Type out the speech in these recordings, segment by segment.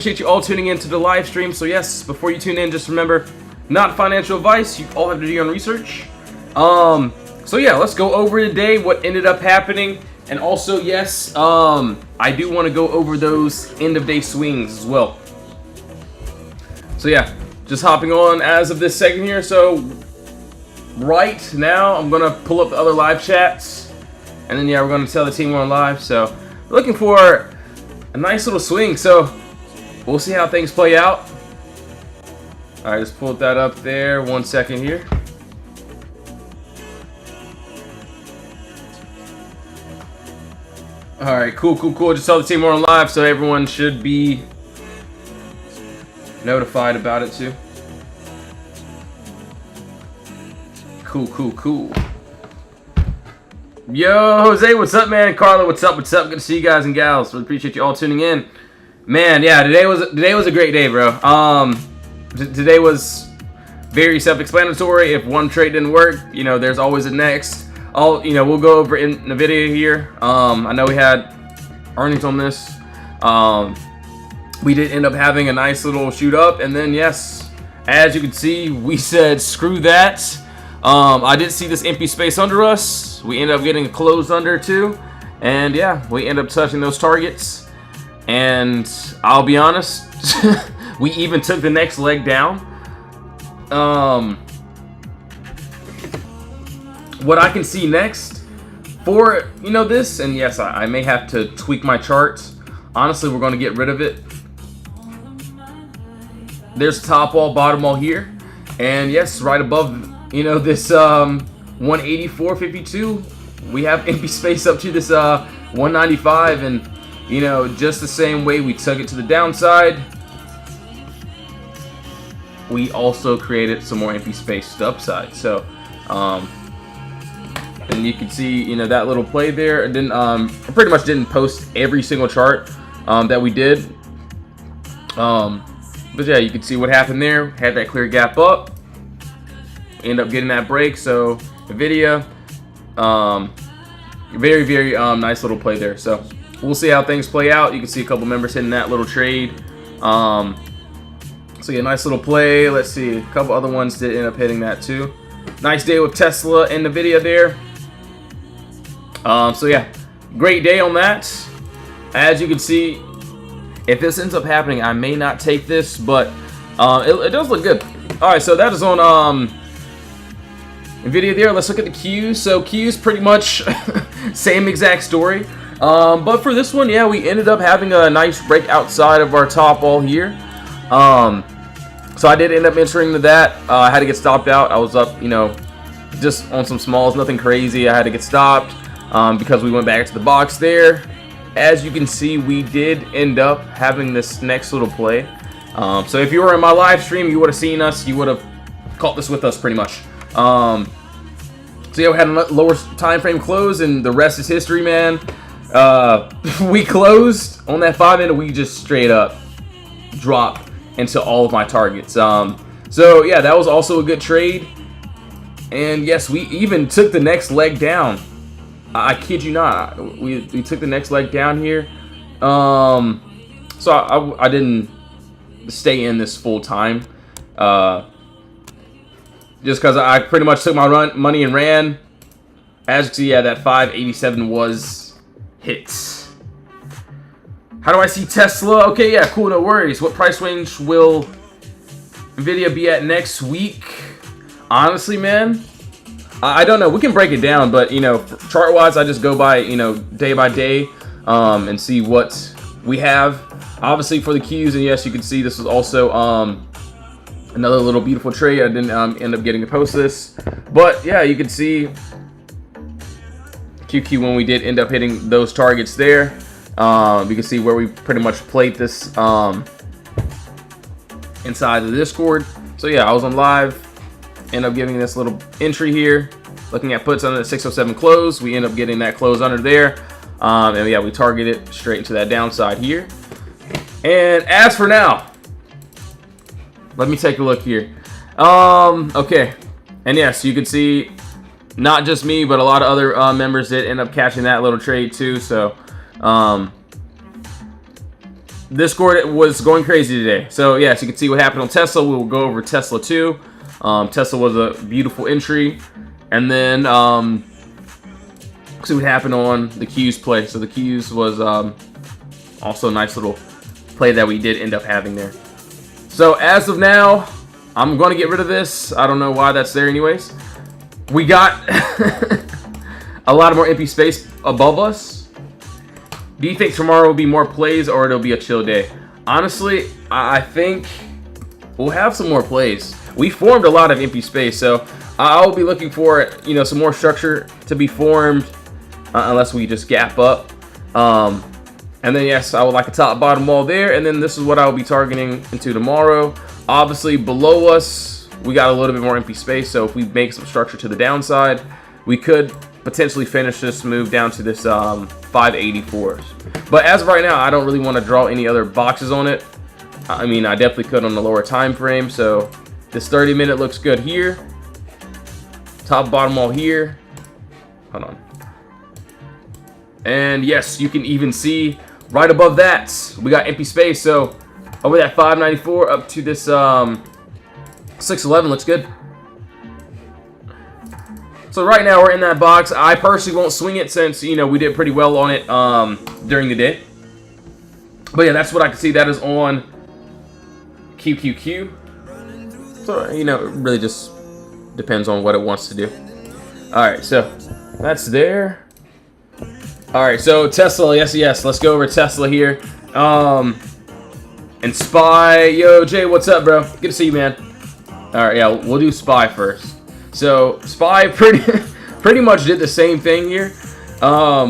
Appreciate you all tuning in to the live stream. So yes, before you tune in, just remember, not financial advice. You all have to do your own research. So yeah, let's go over today what ended up happening, and also yes, I do want to go over those end of day swings as well. So yeah, just hopping on as of this second here. So right now, I'm gonna pull up the other live chats, and then yeah, we're gonna tell the team we're on live. So looking for a nice little swing. So we'll see how things play out. All right, just pulled that up there. 1 second here. All right, cool. Just tell the team we're on live, so everyone should be notified about it too. Cool. Yo, Jose, what's up, man? Carla, what's up? Good to see you guys and gals. Really appreciate you all tuning in. Man, yeah, today was a great day, bro. Today was very self-explanatory. If one trade didn't work, you know, there's always a next. We'll go over in the video here. I know we had earnings on this. We did end up having a nice little shoot up, and then yes, as you can see, we said screw that. I did see this empty space under us. We ended up getting a close under too, and yeah, we end up touching those targets. And I'll be honest, we even took the next leg down. What I can see next for, this, and yes, I may have to tweak my charts. Honestly, we're going to get rid of it. There's top wall, bottom wall here. And yes, right above, this 184.52, we have empty space up to this 195, and just the same way we took it to the downside, we also created some more empty space to the upside. So, and you can see, that little play there. I pretty much didn't post every single chart that we did. But yeah, you can see what happened there. Had that clear gap up. End up getting that break. So, NVIDIA, very nice little play there. So, we'll see how things play out. You can see a couple members hitting that little trade. So yeah, nice little play. Let's see, a couple other ones did end up hitting that too. Nice day with Tesla and NVIDIA there. So yeah, great day on that. As you can see, if this ends up happening, I may not take this, but it does look good. All right, so that is on NVIDIA there. Let's look at the Qs. So Qs pretty much same exact story. But for this one, yeah, we ended up having a nice break outside of our top wall here. So I did end up entering to that. I had to get stopped out. I was up, just on some smalls, nothing crazy. I had to get stopped because we went back to the box there. As you can see, we did end up having this next little play. So if you were in my live stream, you would have seen us. You would have caught this with us pretty much. So yeah, we had a lower time frame close, and the rest is history, man. We closed on that 5 minute. We just straight up dropped into all of my targets. So yeah, that was also a good trade. And yes, we even took the next leg down. I kid you not. We took the next leg down here. So I didn't stay in this full time. Just because I pretty much took my money and ran. As you can see, yeah, that 587 was hits. How do I see Tesla? Okay, yeah, cool, no worries. What price range will NVIDIA be at next week? Honestly, man, I don't know. We can break it down, but, chart-wise, I just go by, day by day and see what we have. Obviously, for the Qs, and yes, you can see this was also another little beautiful trade. I didn't end up getting to post this. But, yeah, you can see QQ when we did end up hitting those targets there. You can see where we pretty much played this inside the Discord. So yeah, I was on live, end up giving this little entry here, looking at puts under the 607 close. We end up getting that close under there, and yeah, we targeted straight into that downside here. And as for now, let me take a look here. Okay, and yes, you can see not just me, but a lot of other members did end up catching that little trade too. So Discord was going crazy today. So yes, you can see what happened on Tesla. We will go over Tesla 2. Tesla was a beautiful entry, and then see what happened on the Q's play. So the Q's was also a nice little play that we did end up having there. So as of now, I'm going to get rid of this. I don't know why that's there anyways. We got a lot more empty space above us. Do you think tomorrow will be more plays or it'll be a chill day? Honestly, I think we'll have some more plays. We formed a lot of empty space, so I'll be looking for, you know, some more structure to be formed, unless we just gap up. And then yes, I would like a top bottom wall there, and then this is what I will be targeting into tomorrow. Obviously below us we got a little bit more empty space, so if we make some structure to the downside, we could potentially finish this move down to this 584s. But as of right now, I don't really want to draw any other boxes on it. I mean, I definitely could on the lower time frame. So this 30-minute looks good here. Top bottom wall here. Hold on. And yes, you can even see right above that we got empty space. So over that 594 up to this 611 looks good. So right now we're in that box. I personally won't swing it since, you know, we did pretty well on it during the day. But yeah, that's what I can see. That is on QQQ. So, you know, it really just depends on what it wants to do. Alright, so that's there. Alright, so Tesla, yes, let's go over Tesla here. And Spy, yo, Jay, what's up, bro? Good to see you, man. Alright, yeah, we'll do Spy first. So Spy pretty much did the same thing here.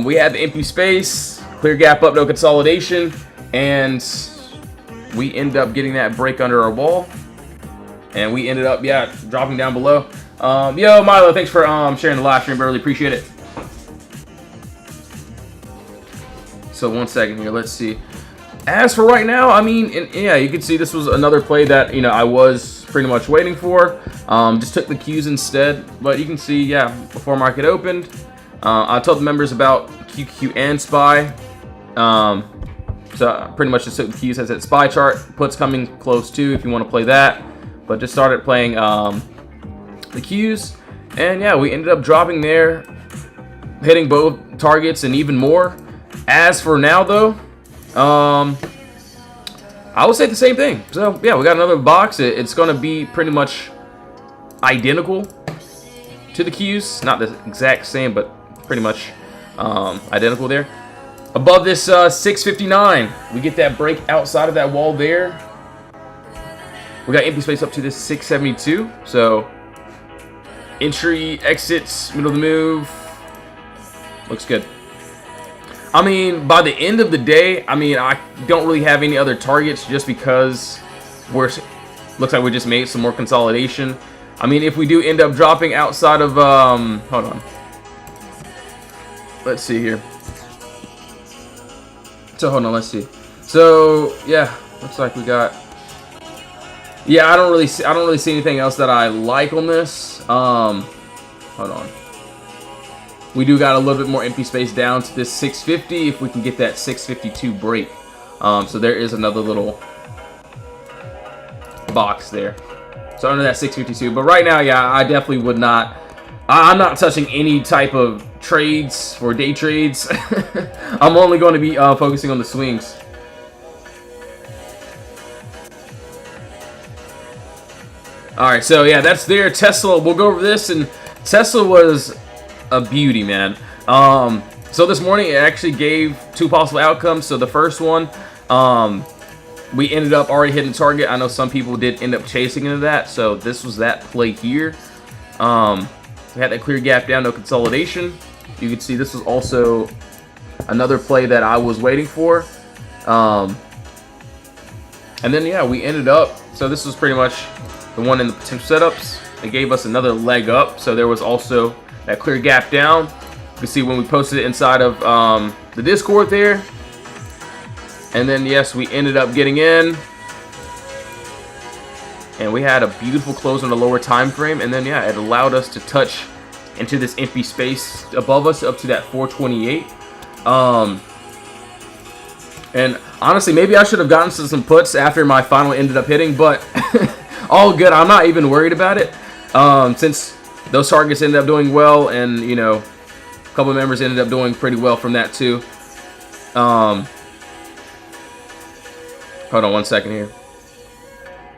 We had the empty space, clear gap up, no consolidation, and we ended up getting that break under our wall, and we ended up dropping down below. Yo Milo, thanks for sharing the live stream, bro. Really appreciate it. So 1 second here, let's see. As for right now, I mean, yeah, you can see this was another play that, you know, I was pretty much waiting for. Just took the Qs instead, but you can see, yeah, before market opened, I told the members about QQ and Spy. So I pretty much just took the Qs as that Spy chart. Puts coming close too if you want to play that, but just started playing the Qs, and yeah, we ended up dropping there, hitting both targets and even more. As for now though, I would say the same thing. So yeah, we got another box. It's going to be pretty much identical to the Qs, not the exact same, but pretty much identical there. Above this 659, we get that break outside of that wall there. We got empty space up to this 672. So entry, exits, middle of the move, looks good. I mean, by the end of the day, I mean, I don't really have any other targets just because looks like we just made some more consolidation. I mean, if we do end up dropping outside of, hold on. Let's see here. So, hold on, let's see. So, yeah, looks like we got, yeah, I don't really see anything else that I like on this. Hold on. We do got a little bit more empty space down to this 650 if we can get that 652 break. So there is another little box there. So under that 652. But right now, yeah, I definitely would not. I'm not touching any type of trades for day trades. I'm only going to be focusing on the swings. Alright, so yeah, that's there. Tesla, we'll go over this. And Tesla was a beauty, man. So this morning it actually gave two possible outcomes. So the first one, we ended up already hitting the target. I know some people did end up chasing into that, so this was that play here. We had that clear gap down, no consolidation. You can see this was also another play that I was waiting for. And then yeah, we ended up, so this was pretty much the one in the potential setups. It gave us another leg up, so there was also that clear gap down. You can see when we posted it inside of the Discord there. And then yes, we ended up getting in, and we had a beautiful close on the lower time frame. And then yeah, it allowed us to touch into this empty space above us up to that 428. And honestly, maybe I should have gotten some puts after my final ended up hitting, but all good. I'm not even worried about it, since those targets ended up doing well, and you know, a couple of members ended up doing pretty well from that too. Hold on one second here.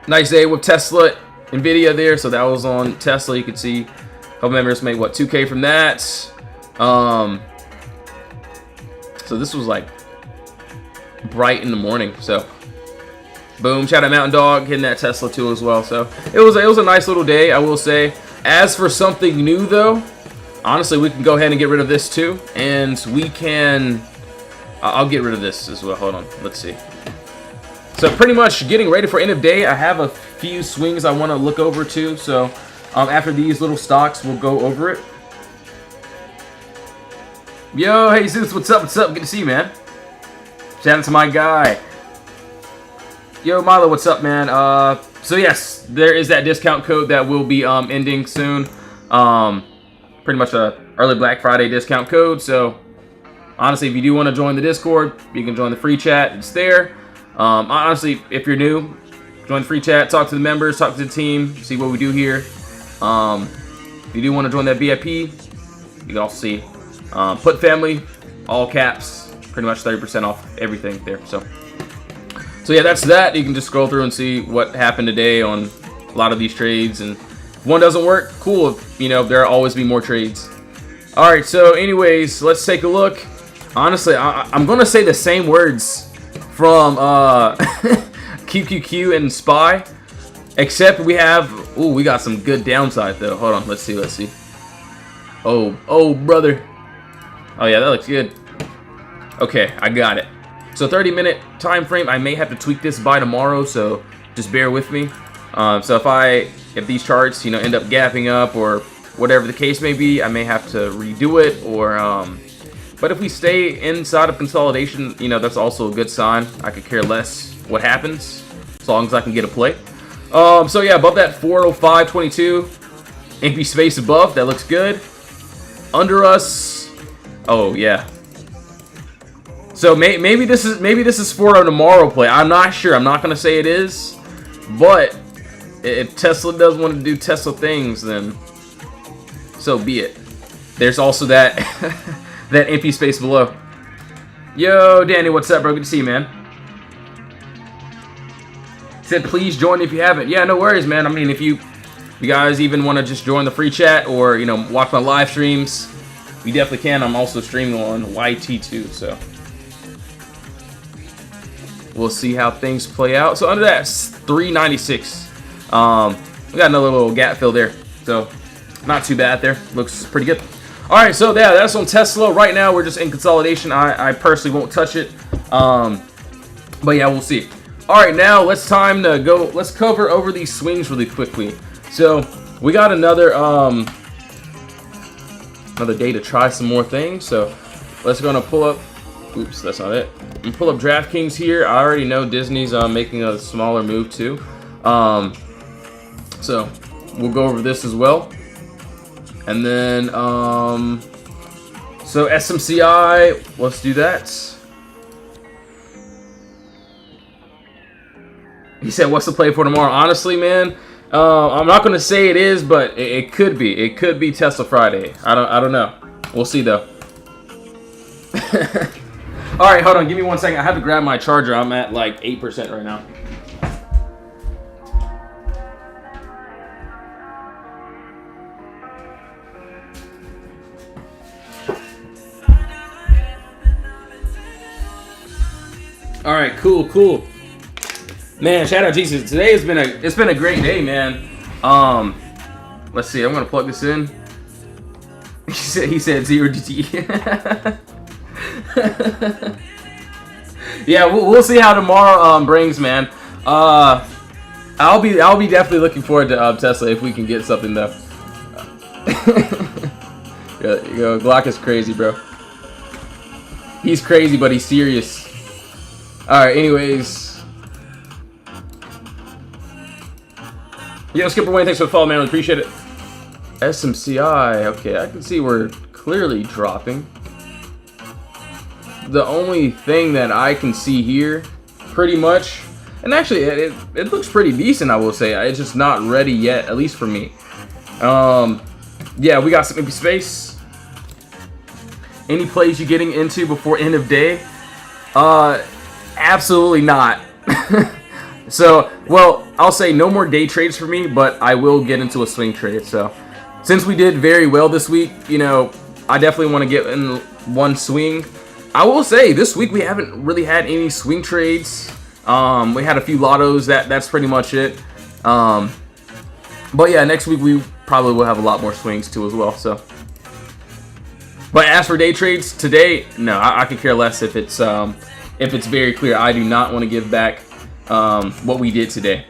Nice day with Tesla, Nvidia there. So that was on Tesla. You could see a couple members made what, 2K from that. So this was like bright in the morning. So boom, shout out Mountain Dog hitting that Tesla too as well. So it was a nice little day, I will say. As for something new though, honestly, we can go ahead and get rid of this too, and we can. I'll get rid of this as well. Hold on, let's see. So pretty much getting ready for end of day. I have a few swings I want to look over too. So after these little stocks, we'll go over it. Yo, hey Zeus, what's up? What's up? Good to see you, man. Shout out to my guy. Yo, Milo, what's up, man? So yes, there is that discount code that will be ending soon. Pretty much a early Black Friday discount code. So honestly, if you do want to join the Discord, you can join the free chat. It's there. Honestly, if you're new, join the free chat, talk to the members, talk to the team, see what we do here. If you do want to join that VIP, you can also see Put Family, all caps, pretty much 30% off everything there. So yeah, that's that. You can just scroll through and see what happened today on a lot of these trades. And if one doesn't work, cool. You know, there'll always be more trades. All right, so anyways, let's take a look. Honestly, I'm going to say the same words from QQQ and SPY, except we got some good downside though. Hold on, let's see. Oh brother. Oh yeah, that looks good. Okay, I got it. So 30-minute time frame. I may have to tweak this by tomorrow, so just bear with me. So if these charts, you know, end up gapping up or whatever the case may be, I may have to redo it, or but if we stay inside of consolidation, you know, that's also a good sign. I could care less what happens as long as I can get a play. So yeah, above that 405.22, empty space above, that looks good. Under us, oh yeah. So maybe this is for a tomorrow play. I'm not sure. I'm not gonna say it is, but if Tesla does want to do Tesla things, then so be it. There's also that that empty space below. Yo, Danny, what's up, bro? Good to see you, man. Said please join if you haven't. Yeah, no worries, man. I mean, if you guys even want to just join the free chat or, you know, watch my live streams, you definitely can. I'm also streaming on YT too, so we'll see how things play out. So under that 396, we got another little gap fill there, so not too bad there. Looks pretty good. All right, so yeah, that's on Tesla. Right now, we're just in consolidation. I personally won't touch it, but yeah, we'll see. All right, now let's go. Let's cover over these swings really quickly. So we got another day to try some more things. So let's go and pull up. Oops, that's not it. I'm gonna pull up DraftKings here. I already know Disney's making a smaller move too. So we'll go over this as well. And then, so SMCI, let's do that. He said, what's the play for tomorrow? Honestly, man, I'm not going to say it is, but it could be. It could be Tesla Friday. I don't know. We'll see, though. All right, hold on. Give me 1 second. I have to grab my charger. I'm at like 8% right now. All right, cool. Man, shout out Jesus. Today it's been a great day, man. Let's see. I'm gonna plug this in. He said 0 DT. Yeah, we'll see how tomorrow brings, man. I'll be definitely looking forward to Tesla if we can get something though. Yo, Glock is crazy, bro. He's crazy, but he's serious. Alright, anyways. Yo, Skipper Wayne, thanks for the follow, man. I appreciate it. SMCI, okay, I can see we're clearly dropping. the only thing that I can see here, pretty much. And actually, it looks pretty decent, I will say. It's just not ready yet, at least for me. Yeah, we got some empty space. Any plays you getting into before end of day? Absolutely not. So, well, I'll say no more day trades for me, but I will get into a swing trade. So, since we did very well this week, you know, I definitely want to get in one swing. I will say this week we haven't really had any swing trades. We had a few lottos. That's pretty much it. But yeah, next week we probably will have a lot more swings too as well. So, but as for day trades today, no, I could care less if it's very clear. I do not want to give back what we did today.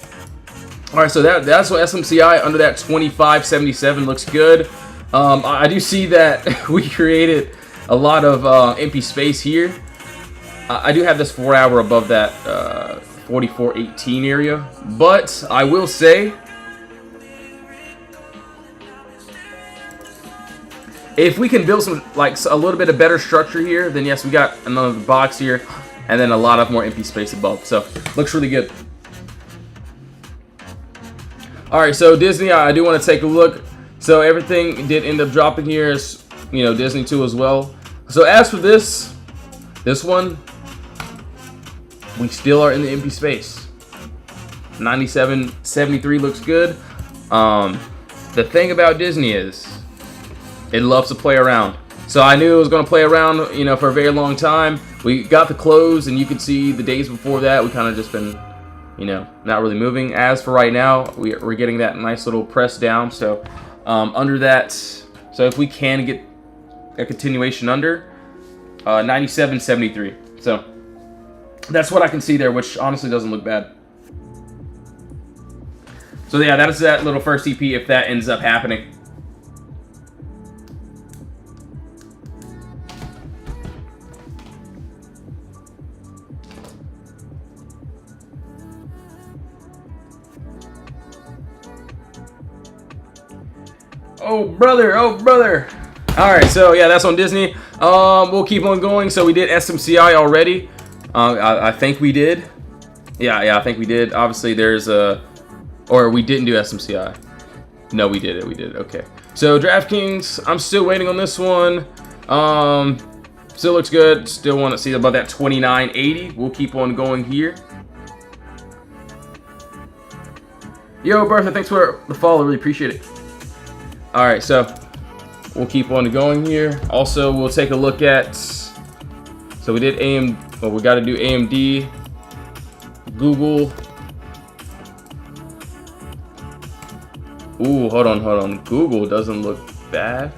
All right, so that's what SMCI under that 2577 looks good. I do see that we created a lot of empty space here. I do have this 4 hour above that 4418 area, but I will say if we can build some a little bit of better structure here, then yes, we got another box here, and then a lot of more empty space above. So looks really good. All right, so Disney, I do want to take a look. So everything did end up dropping here, is, you know, Disney too as well. So as for this one, we still are in the empty space. 97.73 looks good. The thing about Disney is it loves to play around. So I knew it was going to play around, you know, for a very long time. We got the close, and you can see the days before that we kind of just been, you know, not really moving. As for right now, we're getting that nice little press down. So under that, so if we can get a continuation under 97.73, so that's what I can see there, which honestly doesn't look bad. So yeah, that is that little first EP if that ends up happening. Oh brother, oh brother. All right, so yeah, that's on Disney. We'll keep on going. So we did SMCI already. I think we did. Yeah, I think we did. Obviously, there's or we didn't do SMCI. No, we did it. We did it. Okay. So DraftKings, I'm still waiting on this one. Still looks good. Still want to see about that 29.80. We'll keep on going here. Yo, Bertha, thanks for the follow. Really appreciate it. All right, so we'll keep on going here. Also, we'll take a look at. So we did AMD. Well, we got to do AMD, Google. Ooh, hold on. Google doesn't look bad.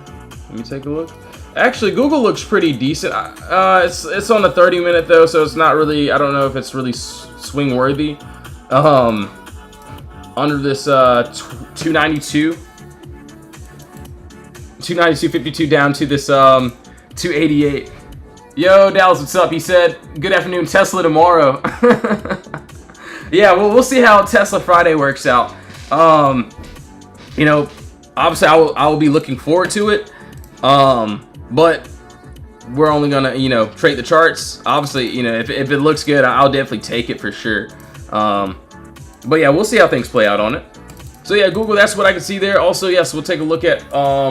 Let me take a look. Actually, Google looks pretty decent. It's on the 30-minute though, so it's not really. I don't know if it's really swing worthy. Under this 292. 292.52 down to this 288. Yo, Dallas, what's up? He said, good afternoon, Tesla tomorrow. Yeah, well, we'll see how Tesla Friday works out. You know, obviously I will be looking forward to it. But we're only gonna, you know, trade the charts. Obviously, you know, if it looks good, I'll definitely take it for sure. But yeah, we'll see how things play out on it. So yeah, Google, that's what I can see there. Also, yes, we'll take a look at a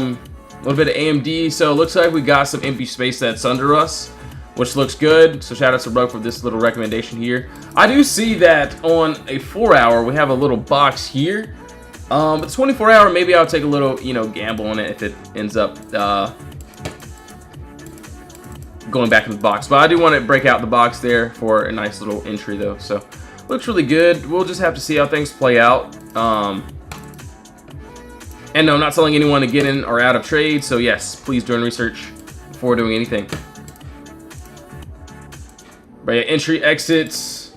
little bit of AMD. So it looks like we got some empty space that's under us, which looks good. So shout out to Rug for this little recommendation here. I do see that on a 4 hour, we have a little box here. But 24 hour, maybe I'll take a little, you know, gamble on it if it ends up going back in the box. But I do want to break out the box there for a nice little entry though. So looks really good. We'll just have to see how things play out. And no, I'm not telling anyone to get in or out of trade. So yes, please do research before doing anything. But yeah, entry, exits,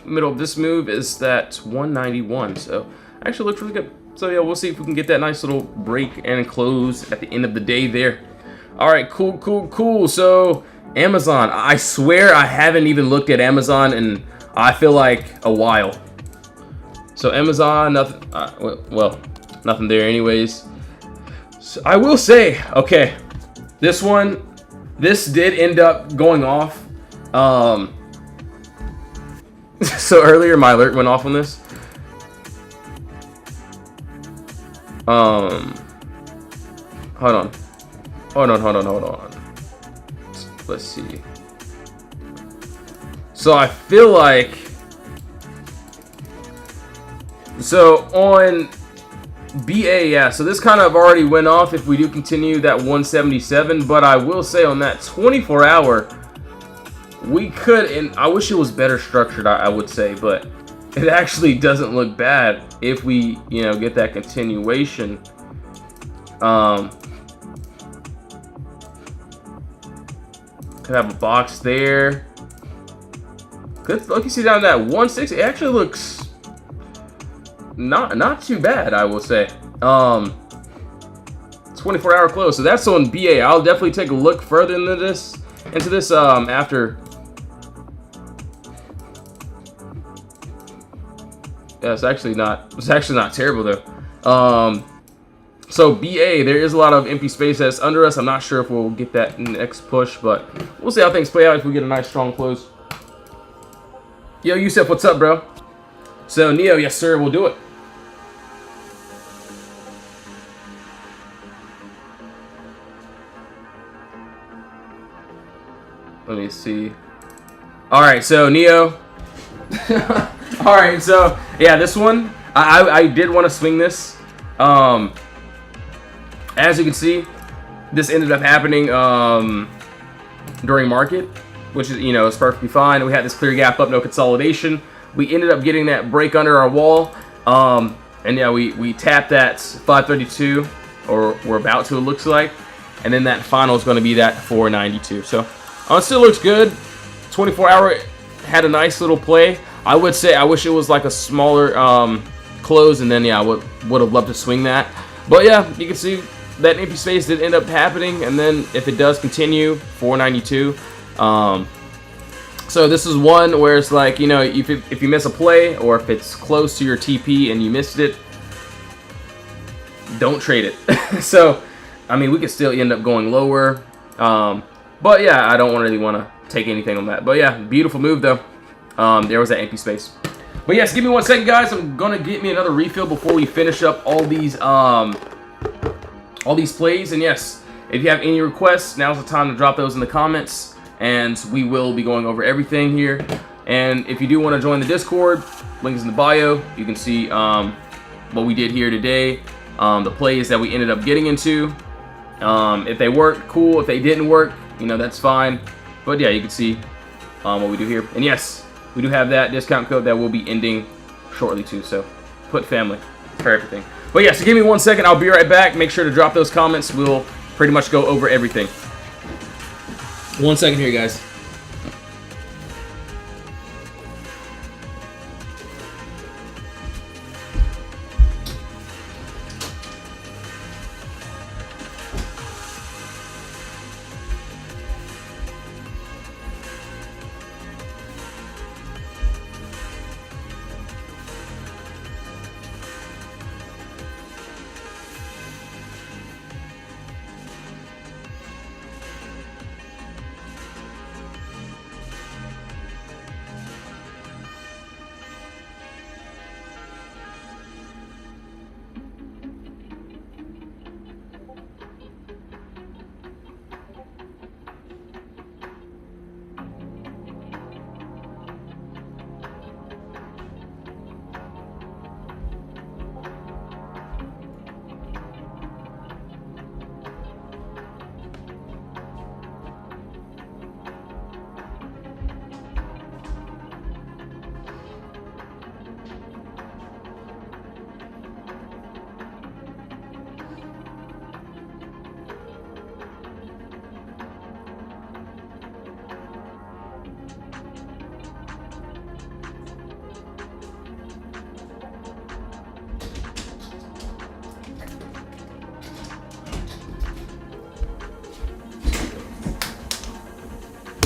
middle of this move is that 191. So actually looks really good. So yeah, we'll see if we can get that nice little break and close at the end of the day there. All right, cool. So Amazon, I swear I haven't even looked at Amazon in, I feel like, a while. So Amazon, nothing, well, nothing there anyways. So I will say, okay, this one, This did end up going off. So earlier my alert went off on this. Hold on. Let's see. So I feel like, so on BA, yeah, so this kind of already went off if we do continue that 177, but I will say on that 24 hour, we could, and I wish it was better structured, I would say, but it actually doesn't look bad if we, you know, get that continuation. Could have a box there. Good look, you see down that 160. It actually looks not too bad, I will say. 24-hour close. So that's on BA. I'll definitely take a look further into this after. Yeah, it's actually not terrible though. So BA, there is a lot of empty space that's under us. I'm not sure if we'll get that in the next push, but we'll see how things play out if we get a nice strong close. Yo, Yusef, what's up, bro? So Neo, yes sir, we'll do it. Let me see. All right, so Neo. All right, so yeah, this one I did want to swing this. As you can see, this ended up happening during market, which is, you know, it's perfectly fine. We had this clear gap up, no consolidation. We ended up getting that break under our wall, and yeah, we tapped that 532, or we're about to, it looks like, and then that final is going to be that 492. So it still looks good. 24-hour had a nice little play. I would say I wish it was like a smaller close, and then yeah, I would have loved to swing that. But yeah, you can see that empty space did end up happening, and then if it does continue, 492. So this is one where it's like, you know, if you miss a play, or if it's close to your TP and you missed it, don't trade it. So I mean, we could still end up going lower, but yeah, I don't really want to take anything on that. But yeah, beautiful move though. There was that empty space. But yes, give me 1 second, guys. I'm gonna get me another refill before we finish up all these plays. And yes, if you have any requests, now's the time to drop those in the comments, and we will be going over everything here. And if you do want to join the Discord, link is in the bio. You can see what we did here today, the plays that we ended up getting into. If they worked, cool. If they didn't work, you know, that's fine. But yeah, you can see what we do here. And yes, we do have that discount code that will be ending shortly too. So put family for everything. But yeah, so give me 1 second. I'll be right back. Make sure to drop those comments. We'll pretty much go over everything. 1 second here, guys.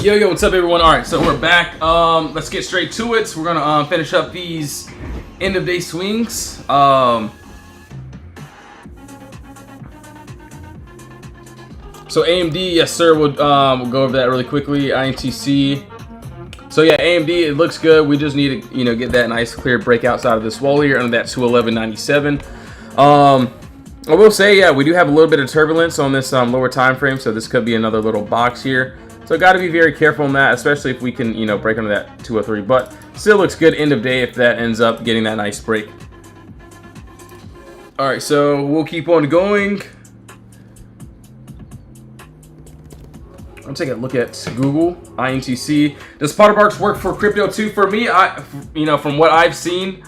Yo, what's up, everyone? All right, so we're back. Let's get straight to it. We're gonna finish up these end of day swings. So AMD, yes sir, we'll go over that really quickly. INTC. So yeah, AMD, it looks good. We just need to, you know, get that nice clear break outside of this wall here under that 211.97. I will say, yeah, we do have a little bit of turbulence on this lower time frame, so this could be another little box here. So got to be very careful on that, especially if we can, you know, break under that 203. But still looks good end of day if that ends up getting that nice break. All right, so we'll keep on going. I'm taking a look at Google INTC. Does Potter Barks work for crypto too? For me, you know, from what I've seen,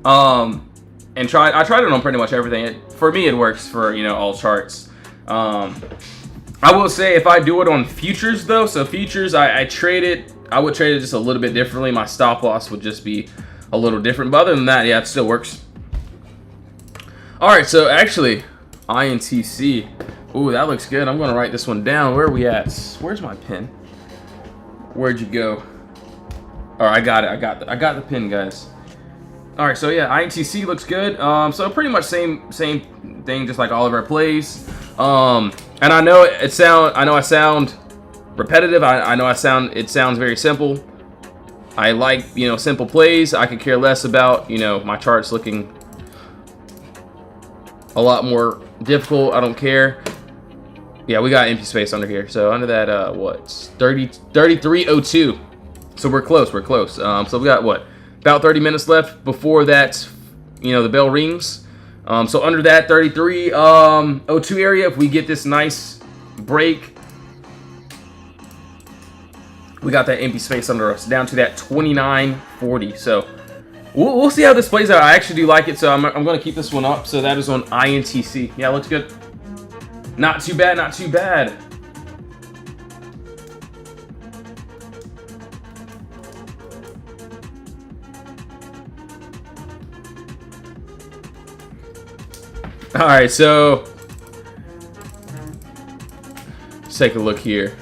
and I tried it on pretty much everything. For me, it works for, you know, all charts. I will say if I do it on futures though, so futures, I trade it. I would trade it just a little bit differently. My stop loss would just be a little different. But other than that, yeah, it still works. All right, so actually, INTC. Ooh, that looks good. I'm gonna write this one down. Where are we at? Where's my pen? Where'd you go? All right, I got it. I got the pen, guys. All right, so yeah, INTC looks good. So pretty much same thing, just like all of our plays. And I know I sound repetitive. I know it sounds very simple. I like, you know, simple plays. I could care less about, you know, my charts looking a lot more difficult. I don't care. Yeah, we got empty space under here. So under that, what, 33.02. So we're close. So we got what, about 30 minutes left before that, you know, the bell rings. So under that 33.02 area, if we get this nice break, we got that empty space under us down to that 29.40. So we'll see how this plays out. I actually do like it, so I'm going to keep this one up. So that is on INTC. Yeah, looks good. Not too bad, not too bad. All right, so let's take a look here.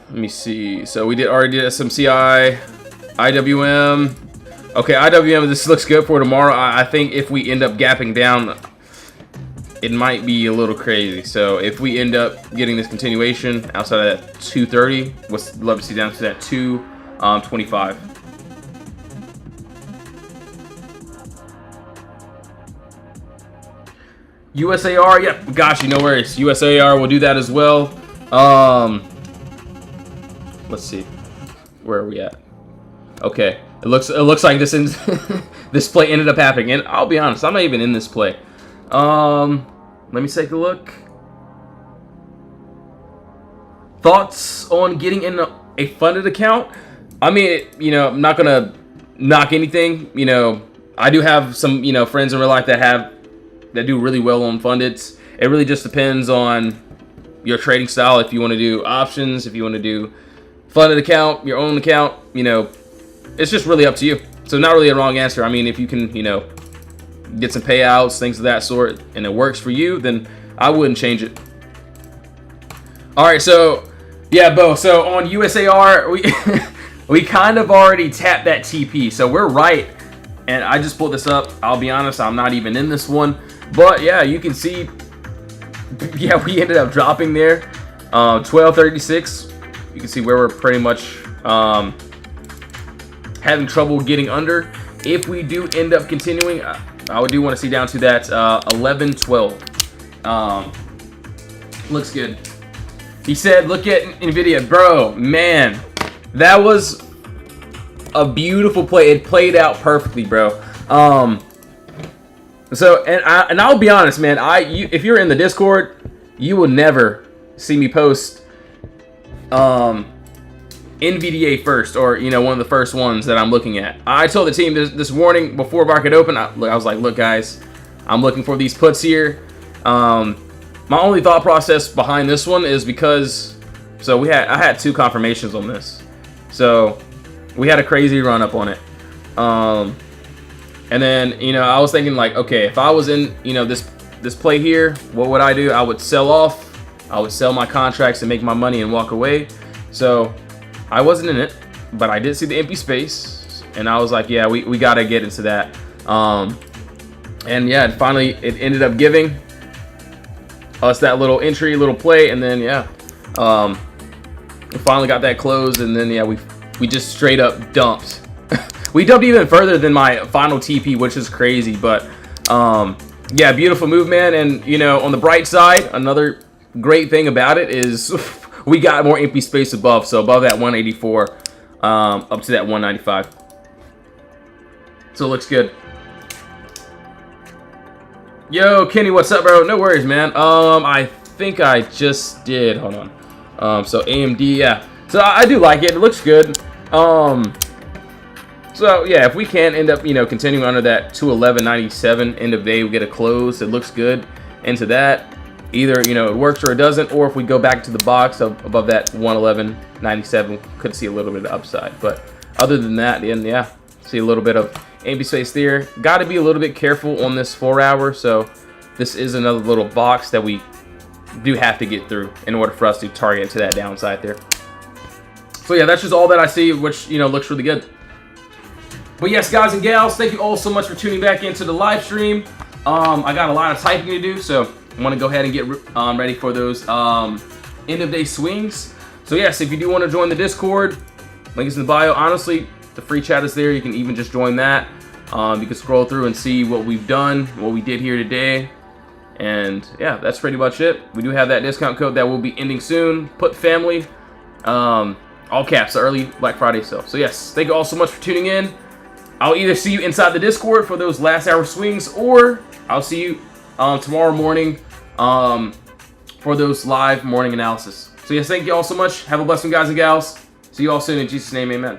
Let me see. So we already did SMCI, IWM. Okay, IWM, this looks good for tomorrow. I think if we end up gapping down, it might be a little crazy. So if we end up getting this continuation outside of that 230, we'd love to see down to that 225. USAR, yep, gosh, no worries. USAR will do that as well. Let's see, where are we at? Okay, it looks like this this play ended up happening, and I'll be honest, I'm not even in this play. Let me take a look. Thoughts on getting in a funded account? I mean, you know, I'm not gonna knock anything. You know, I do have some, you know, friends in real life that do really well on funded. It really just depends on your trading style. If you want to do options, if you want to do funded account, your own account, you know, it's just really up to you. So not really a wrong answer. I mean, if you can, you know, get some payouts, things of that sort, and it works for you, then I wouldn't change it. All right, so yeah, Bo. So on USAR, we kind of already tapped that TP, so we're right. And I just pulled this up. I'll be honest, I'm not even in this one. But yeah, you can see, yeah, we ended up dropping there. 1236. You can see where we're pretty much having trouble getting under. If we do end up continuing, I do want to see down to that 1112. Looks good. He said, look at NVIDIA. Bro, man, that was a beautiful play. It played out perfectly, bro. So, and I'll be honest, man. If you're in the Discord, you will never see me post NVDA first, or, you know, one of the first ones that I'm looking at. I told the team this morning before market open. I was like, look, guys, I'm looking for these puts here. My only thought process behind this one is because, so I had two confirmations on this. So we had a crazy run up on it. And then, you know, I was thinking like, okay, if I was in, you know, this play here, what would I do? I would sell off. I would sell my contracts and make my money and walk away. So I wasn't in it, but I did see the empty space, and I was like, yeah, we got to get into that. And yeah, finally it ended up giving. us that little entry, little play, and then yeah, we finally got that closed, and then yeah, we just straight up dumped. We dumped even further than my final TP, which is crazy, but yeah, beautiful move, man. And you know, on the bright side, another great thing about it is we got more empty space above, so above that 184 up to that 195. So it looks good. Yo, Kenny, what's up, bro? No worries, man. I think I just did. Hold on. So AMD, yeah. So I do like it. It looks good. So yeah, if we can end up, you know, continuing under that 211.97 end of day, we get a close. It looks good into that. Either, you know, it works or it doesn't, or if we go back to the box above that 111.97, could see a little bit of upside. But other than that, then yeah, see a little bit of empty space there. Got to be a little bit careful on this 4 hour. So this is another little box that we do have to get through in order for us to target to that downside there. So yeah, that's just all that I see, which, you know, looks really good. But yes, guys and gals, thank you all so much for tuning back into the live stream. I got a lot of typing to do, so I want to go ahead and get ready for those end of day swings. So yes, if you do want to join the Discord, link is in the bio. Honestly, the free chat is there. You can even just join that. You can scroll through and see what we've done, what we did here today. And yeah, that's pretty much it. We do have that discount code that will be ending soon. Put family, all caps, early Black Friday sale. So yes, thank you all so much for tuning in. I'll either see you inside the Discord for those last hour swings, or I'll see you tomorrow morning for those live morning analysis. So yes, thank you all so much. Have a blessed one, guys and gals. See you all soon in Jesus' name, amen.